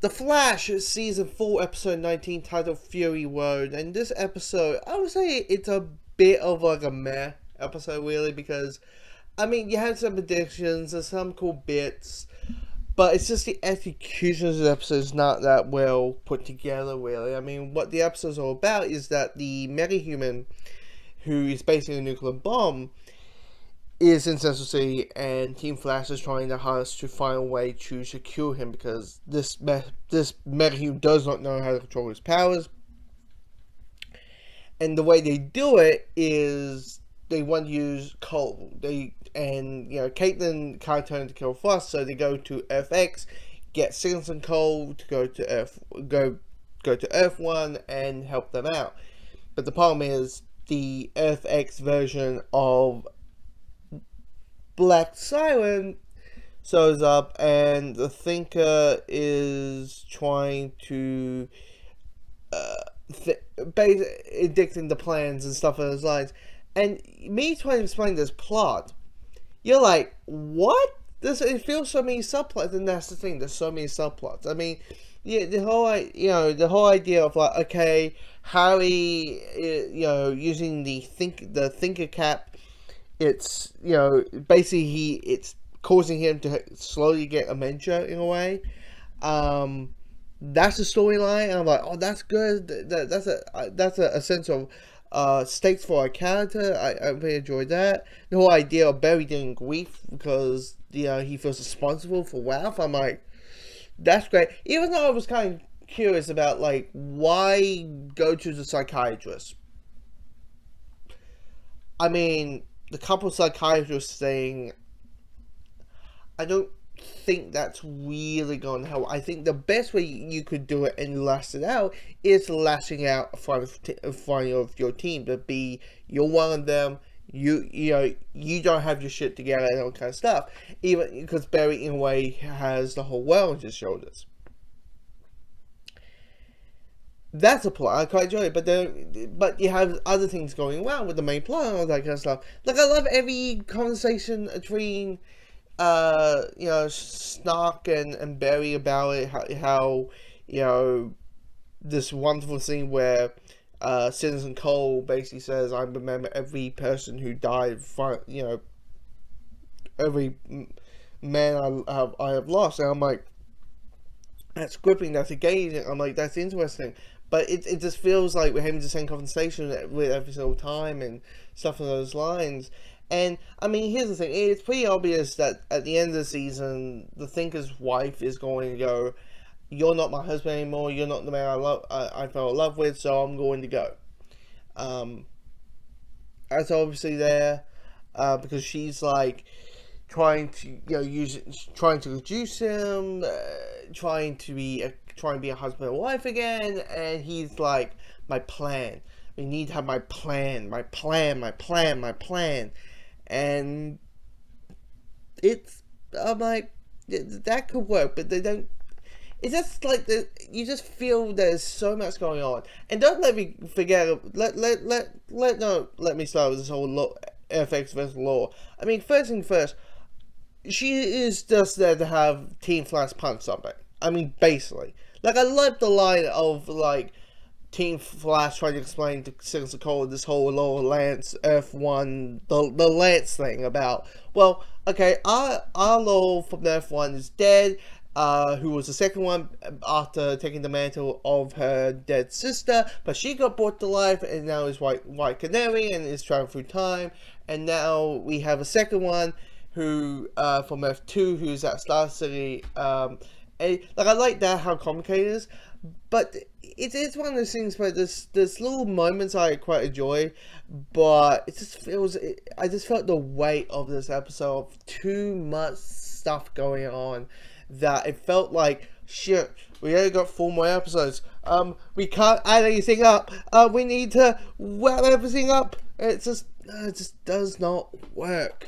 The Flash, Season 4, Episode 19, titled Fury Road. And this episode, I would say it's a bit of like a meh episode, really, because, I mean, you have some additions and some cool bits, but it's just the execution of the episode is not that well put together, really. I mean, what the episode's all about is that the metahuman, who is basically a nuclear bomb, is in Central City, and Team Flash is trying their hardest to find a way to secure him because this metahuman does not know how to control his powers. And the way they do it is they want to use Cole. Caitlin can't turn to kill Frost, so they go to FX, get Signals and Cole to go to Earth One and help them out. But the problem is the FX version of Black Siren shows up, and the is trying to addicting the plans and stuff on those lines. And me trying to explain this plot, you're like, what? It feels so many subplots, and that's the thing. There's so many subplots. I mean, yeah, the whole idea of like, okay, Harry, using the thinker cap. It's, basically it's causing him to slowly get dementia in a way. That's the storyline, and I'm like, oh, that's good. That's a sense of stakes for a character. I really enjoyed that. The whole idea of Barry getting grief because he feels responsible for Ralph. I'm like, that's great. Even though I was kind of curious about like why go to the psychiatrist. I mean, the couple psychiatrists thing, I don't think that's really going to help. I think the best way you could do it and last it out is lashing out in front of your team. To be, you're one of them, you don't have your shit together and all kind of stuff. Even because Barry, in a way, has the whole world on his shoulders. That's a plot. I quite enjoy it, but you have other things going on with the main plot and all that kind of stuff. Like, I love every conversation between, Snark and Barry about it. How this wonderful scene where Citizen Cole basically says, "I remember every person who died. Every man I have lost." And I'm like, that's gripping. That's engaging. I'm like, that's interesting. But it just feels like we're having the same conversation with every single time and stuff on those lines. And, I mean, here's the thing. It's pretty obvious that at the end of the season, the Thinker's wife is going to go, "You're not my husband anymore. You're not the man I fell in love with, so I'm going to go." That's obviously there because she's, like, trying to reduce him, trying to be a husband and wife again, and he's like, my plan. We need to have my plan, and I'm like, that could work, but they don't. It's just like you just feel there's so much going on, and don't let me forget. Let me start with this whole FX versus law. I mean, first thing first. She is just there to have Team Flash punch something. I mean, basically. Like, I love the line of, like, Team Flash trying to explain to Signals Cole this whole Lower Lance F1, the Lance thing about, well, okay, our Lowell from F1 is dead, who was the second one after taking the mantle of her dead sister, but she got brought to life and now is White Canary and is traveling through time, and now we have a second one who from F2, who's at Star City. I like that how complicated it is, but it's one of those things where there's little moments I quite enjoy, but it just feels. I just felt the weight of this episode of too much stuff going on that it felt like shit. We only got 4 more episodes. We can't add anything up. We need to wrap everything up. It just does not work.